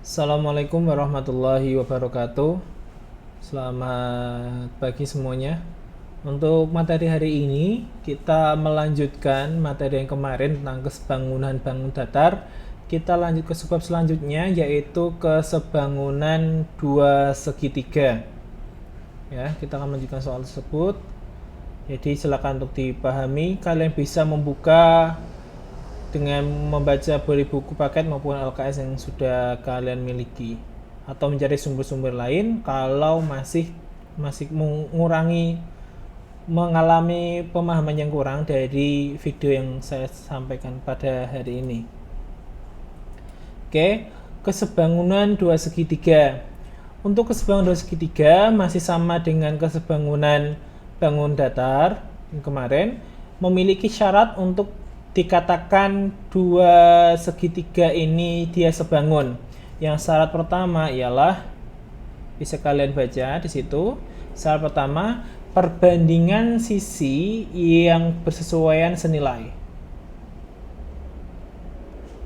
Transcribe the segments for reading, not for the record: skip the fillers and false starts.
Assalamualaikum warahmatullahi wabarakatuh. Selamat pagi semuanya. Untuk materi hari ini kita melanjutkan materi yang kemarin tentang kesebangunan bangun datar. Kita lanjut ke sebab selanjutnya, yaitu kesebangunan dua segitiga. Ya, kita akan melanjutkan soal tersebut. Jadi silakan untuk dipahami. Kalian bisa membuka dengan membaca dari buku paket maupun LKS yang sudah kalian miliki, atau mencari sumber-sumber lain kalau masih mengalami pemahaman yang kurang dari video yang saya sampaikan pada hari ini. Oke, kesebangunan dua segitiga. Untuk kesebangunan dua segitiga masih sama dengan kesebangunan bangun datar yang kemarin, memiliki syarat untuk dikatakan dua segitiga ini dia sebangun. Yang syarat pertama ialah, bisa kalian baca di situ. Syarat pertama, perbandingan sisi yang bersesuaian senilai.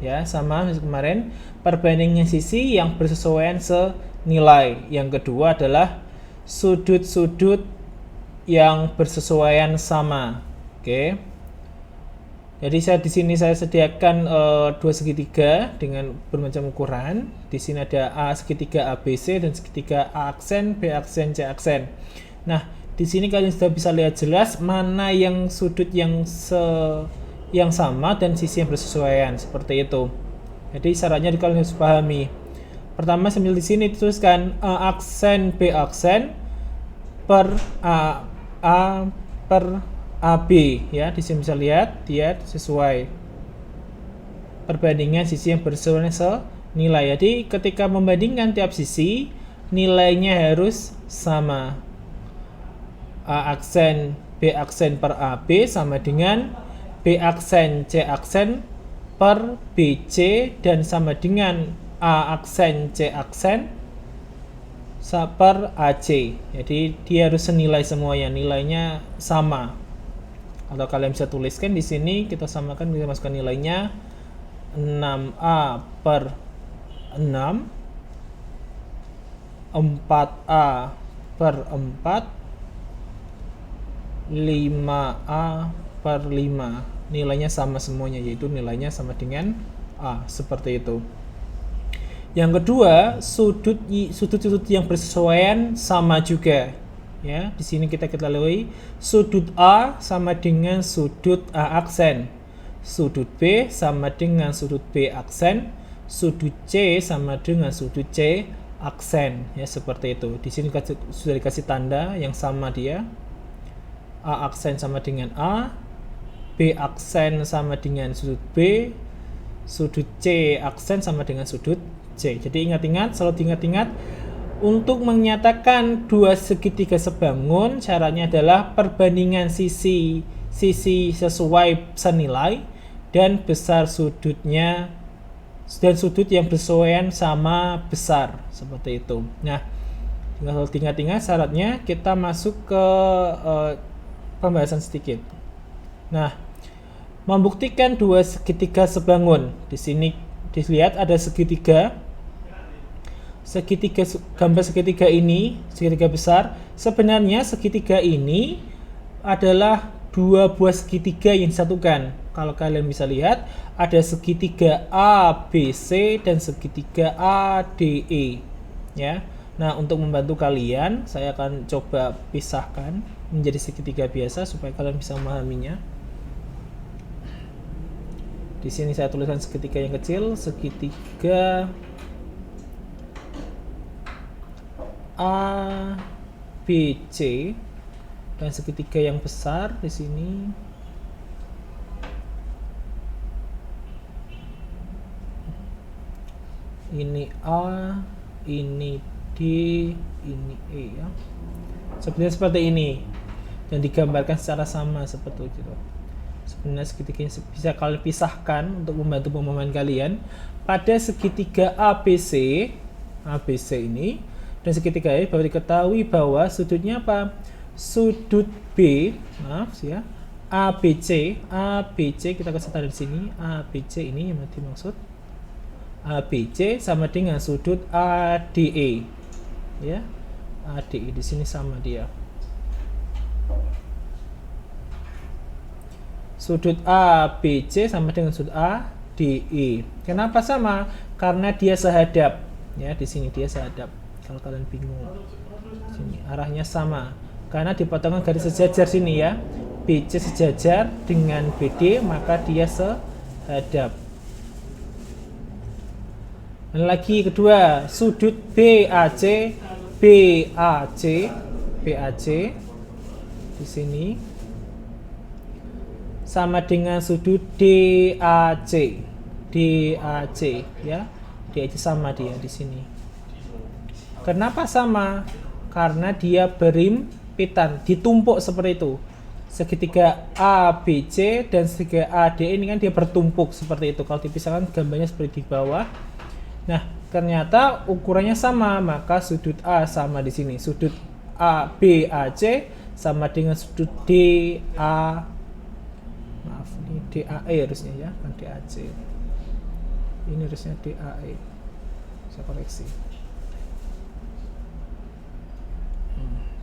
Ya, sama seperti kemarin, perbandingan sisi yang bersesuaian senilai. Yang kedua adalah sudut-sudut yang bersesuaian sama. Oke. Jadi di sini saya sediakan dua segitiga dengan bermacam ukuran. Di sini ada A segitiga ABC dan segitiga A aksen, B aksen, C aksen. Nah, di sini kalian sudah bisa lihat jelas mana yang sudut yang sama dan sisi yang bersesuaian, seperti itu. Jadi syaratnya kalian harus pahami. Pertama, sambil di sini dituliskan A aksen, B aksen per A per AB, ya. Di sini bisa lihat dia sesuai perbandingan sisi yang bersesuaian senilai. Jadi ketika membandingkan tiap sisi, nilainya harus sama. A aksen B aksen per AB sama dengan B aksen C aksen per BC, dan sama dengan A aksen C aksen per AC. Jadi dia harus senilai semuanya, nilainya sama. Atau kalian bisa tuliskan di sini, kita samakan, bisa masukkan nilainya 6A per 6, 4A per 4, 5A per 5. Nilainya sama semuanya, yaitu nilainya sama dengan A, seperti itu. Yang kedua, sudut-sudut yang bersesuaian sama juga. Ya, di sini kita ketahui sudut A sama dengan sudut A aksen, sudut B sama dengan sudut B aksen, sudut C sama dengan sudut C aksen, ya, seperti itu. Di sini sudah dikasih tanda yang sama dia. A aksen sama dengan A, B aksen sama dengan sudut B, sudut C aksen sama dengan sudut C. Jadi ingat-ingat, selalu diingat-ingat. Untuk menyatakan dua segitiga sebangun, syaratnya adalah perbandingan sisi sesuai senilai dan besar sudutnya, dan sudut yang bersesuaian sama besar, seperti itu. Nah, tinggal diingat-ingat syaratnya. Kita masuk ke pembahasan sedikit. Nah, membuktikan dua segitiga sebangun. Di sini dilihat ada gambar segitiga ini, segitiga besar. Sebenarnya segitiga ini adalah dua buah segitiga yang disatukan. Kalau kalian bisa lihat, ada segitiga ABC dan segitiga ADE, ya. Nah, untuk membantu kalian, saya akan coba pisahkan menjadi segitiga biasa supaya kalian bisa memahaminya. Di sini saya tuliskan segitiga yang kecil, segitiga A, B, C, dan segitiga yang besar di sini ini A, ini D, ini E, ya. Seperti ini, dan digambarkan secara sama seperti itu. Sebenarnya segitiga bisa kalian pisahkan untuk membantu pemahaman kalian. Pada segitiga ABC ini dan segitiga E, baru diketahui bahwa sudutnya apa? Sudut B, ABC kita kasih tanda di sini, ABC ini yang dimaksud ABC sama dengan sudut ADE. Ya. ADE di sini sama dia. Sudut ABC sama dengan sudut ADE. Kenapa sama? Karena dia sehadap. Ya, di sini dia sehadap. Kalau kalian bingung. Sini arahnya sama. Karena dipotongkan garis sejajar sini ya. BC sejajar dengan BD, maka dia sehadap. Dan lagi kedua, sudut BAC di sini sama dengan sudut DAC ya. DAC sama dia di sini. Kenapa sama? Karena dia berimpitan, ditumpuk seperti itu. Segitiga ABC dan segitiga ADE ini kan dia bertumpuk seperti itu. Kalau dipisahkan gambarnya seperti di bawah. Nah, ternyata ukurannya sama, maka sudut A sama di sini. Sudut ABAC sama dengan sudut DAE harusnya ya, kan DAC. Ini harusnya DAE. Saya koreksi.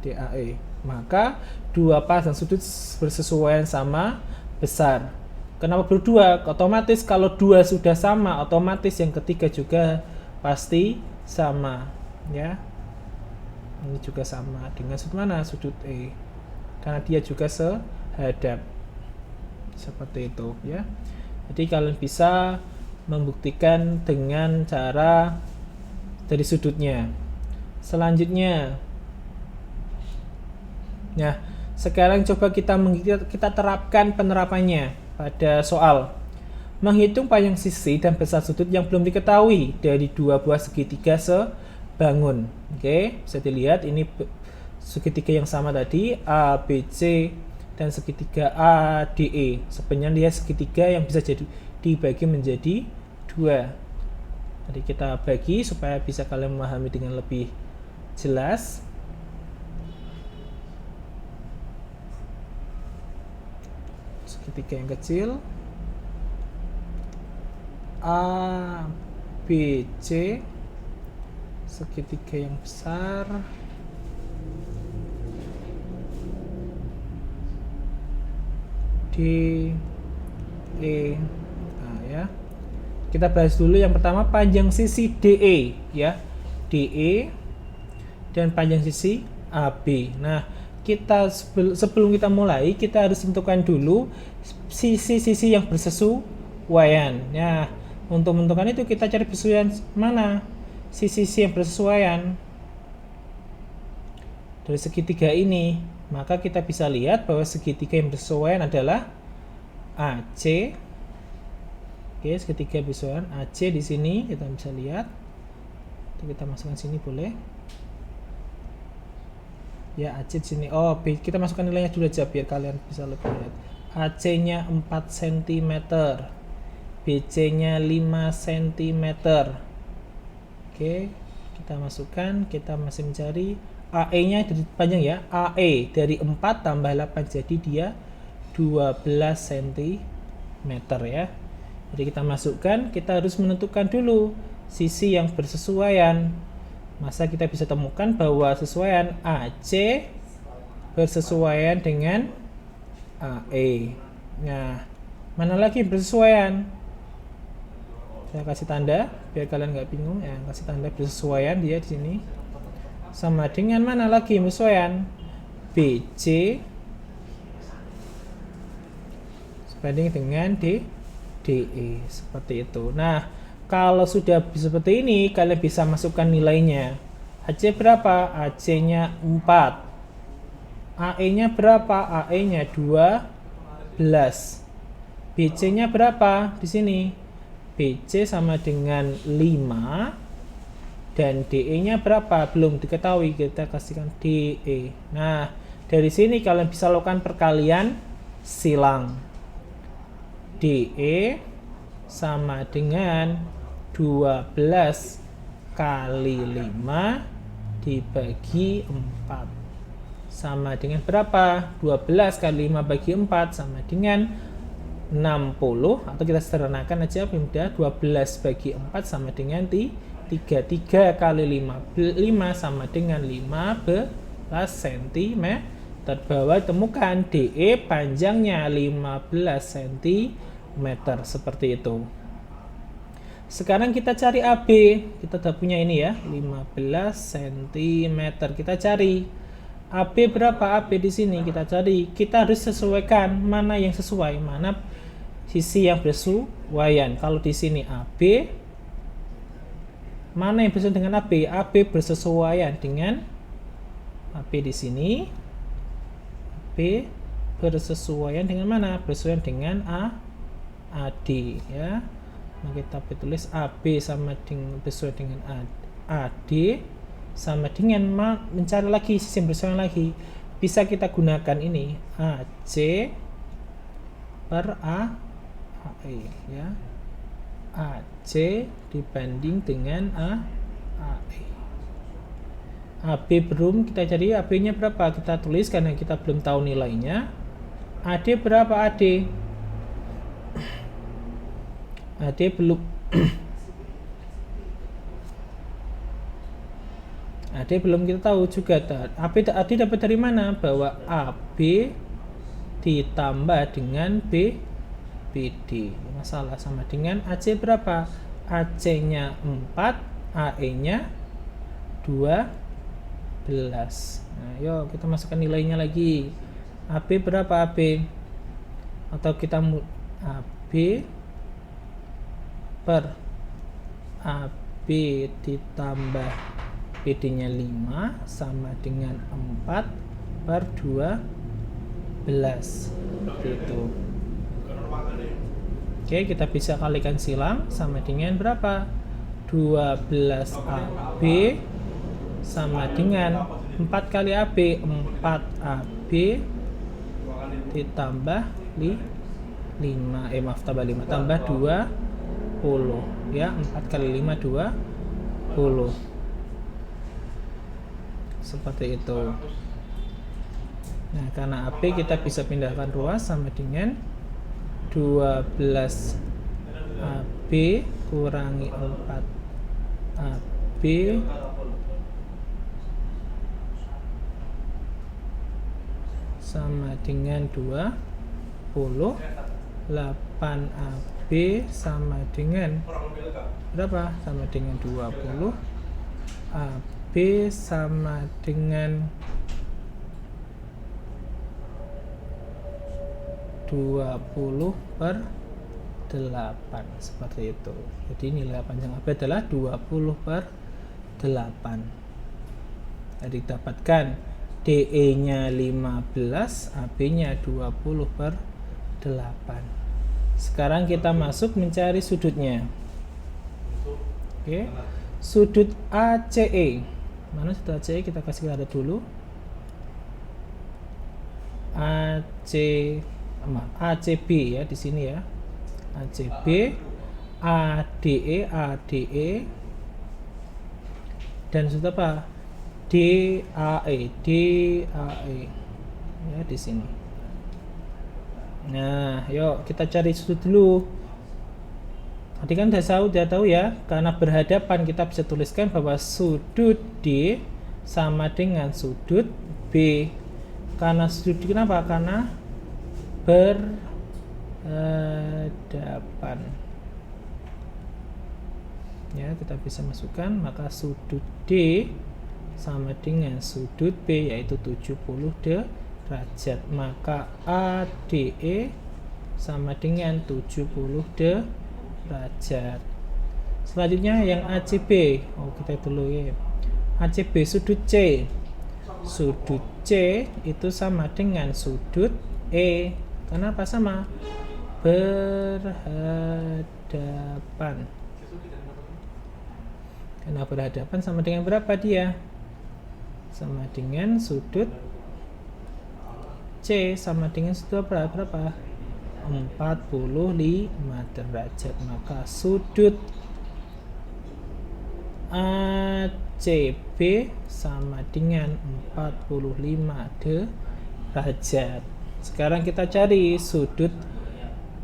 DAE. Maka dua pasang sudut bersesuaian sama besar. Kenapa berdua? Otomatis kalau dua sudah sama, otomatis yang ketiga juga pasti sama, ya. Ini juga sama dengan sudut mana? Sudut E. Karena dia juga sehadap. Seperti itu, ya. Jadi kalian bisa membuktikan dengan cara dari sudutnya. Selanjutnya, nah, sekarang coba kita terapkan penerapannya pada soal menghitung panjang sisi dan besar sudut yang belum diketahui dari dua buah segitiga sebangun. Oke, bisa dilihat ini segitiga yang sama tadi ABC dan segitiga ADE. Sebenarnya dia segitiga yang bisa jadi dibagi menjadi dua. Jadi kita bagi supaya bisa kalian memahami dengan lebih jelas. Segitiga yang kecil ABC, segitiga yang besar DE. Nah, ya. Kita bahas dulu yang pertama panjang sisi DE ya. DE dan panjang sisi AB. Nah, kita sebelum kita mulai, kita harus tentukan dulu sisi-sisi yang bersesuaian. Nah, untuk menentukan itu kita cari persesuaian mana? Sisi-sisi yang bersesuaian dari segitiga ini. Maka kita bisa lihat bahwa segitiga yang bersesuaian adalah AC. Oke, segitiga bersesuaian AC di sini kita bisa lihat. Kita masukkan sini boleh. Ya, AC di sini. Oh, kita masukkan nilainya dulu aja biar kalian bisa lebih lihat. AC-nya 4 cm. BC-nya 5 cm. Oke, kita masukkan, kita masih mencari AE-nya dari panjang ya. AE dari 4 tambah 8 jadi dia 12 cm ya. Jadi kita masukkan, kita harus menentukan dulu sisi yang bersesuaian. Masa kita bisa temukan bahwa sesuaian AC bersesuaian dengan AE. Nah, mana lagi bersesuaian? Saya kasih tanda biar kalian nggak bingung ya. Kasih tanda bersesuaian dia di sini. Sama dengan mana lagi bersesuaian? BC sebanding dengan DE seperti itu. Nah, kalau sudah seperti ini, kalian bisa masukkan nilainya. AC berapa? AC-nya 4. AE-nya berapa? AE-nya 12. BC-nya berapa? Di sini. BC sama dengan 5. Dan DE-nya berapa? Belum diketahui. Kita kasihkan DE. Nah, dari sini kalian bisa lakukan perkalian silang. DE sama dengan 12 kali 5 dibagi 4 sama dengan berapa? 12 kali 5 bagi 4 sama dengan 60, atau kita sederhanakan aja mudah, 12 bagi 4 sama dengan 3. 3 kali 5 sama dengan 15 cm. Bahwa temukan DE panjangnya 15 cm, seperti itu. Sekarang kita cari AB. Kita udah punya ini ya, 15 cm. Kita cari AB berapa? AB di sini kita cari. Kita harus sesuaikan mana yang sesuai, mana sisi yang bersesuaian. Kalau di sini AB, mana yang bersesuaian dengan AB? AB bersesuaian dengan AB di sini. AB bersesuaian dengan mana? Bersesuaian dengan AD ya. Nah, kita tulis AB sama dengan bersesuaian dengan AD sama dengan mencari lagi sisi yang bersesuaian lagi. Bisa kita gunakan ini AC per AE ya. AC dibanding dengan AE. AB belum kita cari, AB-nya berapa? Kita tulis karena kita belum tahu nilainya. AD berapa AD? AD belum AD belum kita tahu juga. AD dapat dari mana? Bahwa AB ditambah dengan BD. Masalah sama dengan AC berapa? AC-nya 4, AE-nya 12. Nah, yuk kita masukkan nilainya lagi. AB berapa AB? Atau kita AB per AB ditambah BD-nya 5 sama dengan 4 per 12 gitu. Oke, kita bisa kalikan silang sama dengan berapa? 12 AB sama dengan 4 kali AB, 4 AB ditambah 5 tambah 5 tambah 20 ya. 4 kali 5 20 seperti itu. Nah, karena AB kita bisa pindahkan ruas sama dengan 12 AB kurangi 4 AB sama dengan 20. 8 AB sama dengan berapa? Sama dengan 20. AB sama dengan 20 per 8 seperti itu. Jadi nilai panjang AB adalah 20 per 8. Jadi dapatkan DE nya 15, AB nya 20 per 8. Sekarang kita masuk mencari sudutnya. Oke. Sudut ACE. Mana sudut ACE? Kita kasih ada dulu. ACB ya di sini ya. ACB, ADE dan sudut apa? DAE ya di sini. Nah, yuk kita cari sudut dulu. Tadi kan udah tahu ya, karena berhadapan kita bisa tuliskan bahwa sudut D sama dengan sudut B. Karena sudut D kenapa? Karena berhadapan. Ya, kita bisa masukkan, maka sudut D sama dengan sudut B yaitu 70 derajat. Maka ADE sama dengan 70 derajat. Selanjutnya yang ACB. Kita dulu ya. ACB sudut C. Sudut C itu sama dengan sudut E. Kenapa sama? Berhadapan. Karena berhadapan sama dengan berapa dia? Sama dengan sudut C sama dengan sudut berapa? 45 derajat. Maka sudut ACB sama dengan 45 derajat. Sekarang kita cari sudut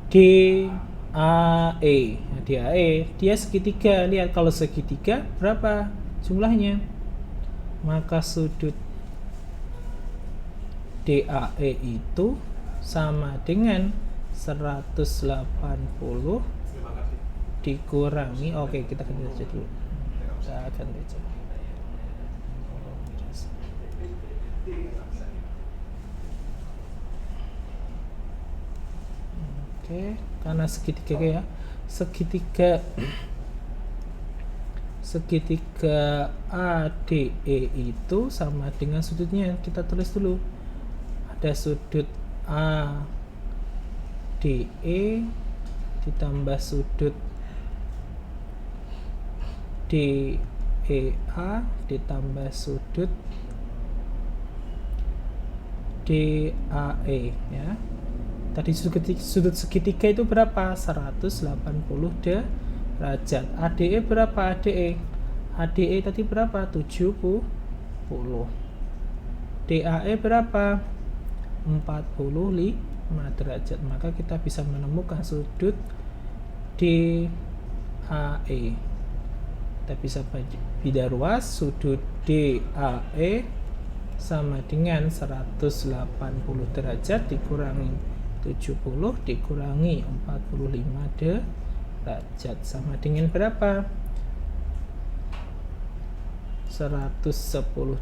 DAE. Nah, DAE, dia segitiga. Lihat kalau segitiga berapa jumlahnya? Maka sudut DAE itu sama dengan 180 dikurangi, oke, kita ganti aja dulu. Kita ganti aja. Oke, karena segitiga ya. Segitiga ADE itu sama dengan sudutnya. Kita tulis dulu. Ada sudut ADE ditambah sudut DEA ditambah sudut DAE ya. Tadi sudut segitiga itu berapa? 180 derajat. ADE berapa? ADE tadi berapa? 70. DAE berapa? 45 derajat. Maka kita bisa menemukan sudut DAE. Kita bisa bida ruas sudut DAE sama dengan 180 derajat dikurangi 70 dikurangi 45 derajat sama dengan berapa? 110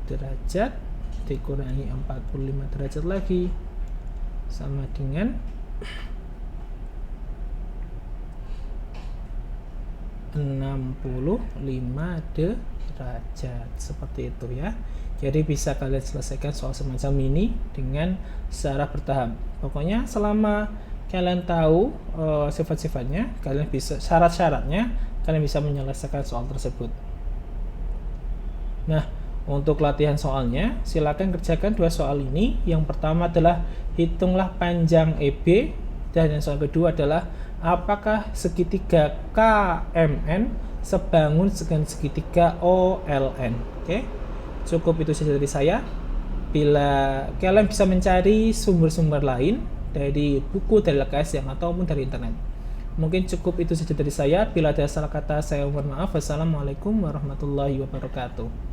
derajat dikurangi 45 derajat lagi sama dengan 65 derajat. Seperti itu ya. Jadi bisa kalian selesaikan soal semacam ini dengan secara bertahap. Pokoknya selama kalian tahu sifat-sifatnya, kalian bisa syarat-syaratnya, kalian bisa menyelesaikan soal tersebut. Nah, untuk latihan soalnya, silakan kerjakan dua soal ini. Yang pertama adalah hitunglah panjang EB, dan yang soal kedua adalah apakah segitiga KMN sebangun dengan segitiga OLN. Oke, cukup itu saja dari saya. Bila kalian bisa mencari sumber-sumber lain dari buku, dari LKS yang ataupun dari internet, mungkin cukup itu saja dari saya. Bila ada salah kata, saya mohon maaf. Wassalamualaikum warahmatullahi wabarakatuh.